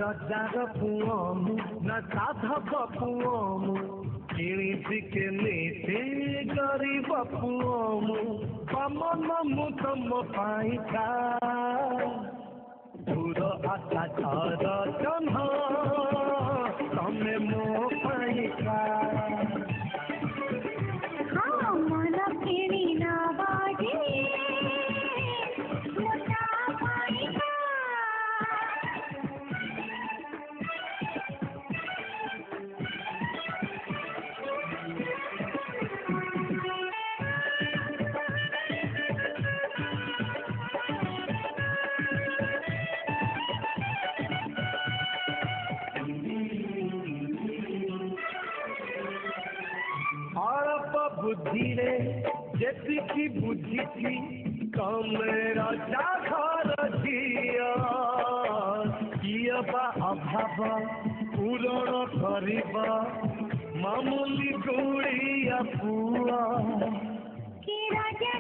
रजार पुओ मु ना साधव पुओ मु किणीची केनीति गरीब पुओ मु कमन मु तम पाइका दूर आकाशर जह्न तमे मो पाइका हाँ मन किणी ना बाजे मोटा पाइका बुद्धि रे जेतिकी बुद्धि थी कमेरा जाघर झिया किया बा अभाव पूरण करिबा मामूली गुड़िया पुआ कि राजा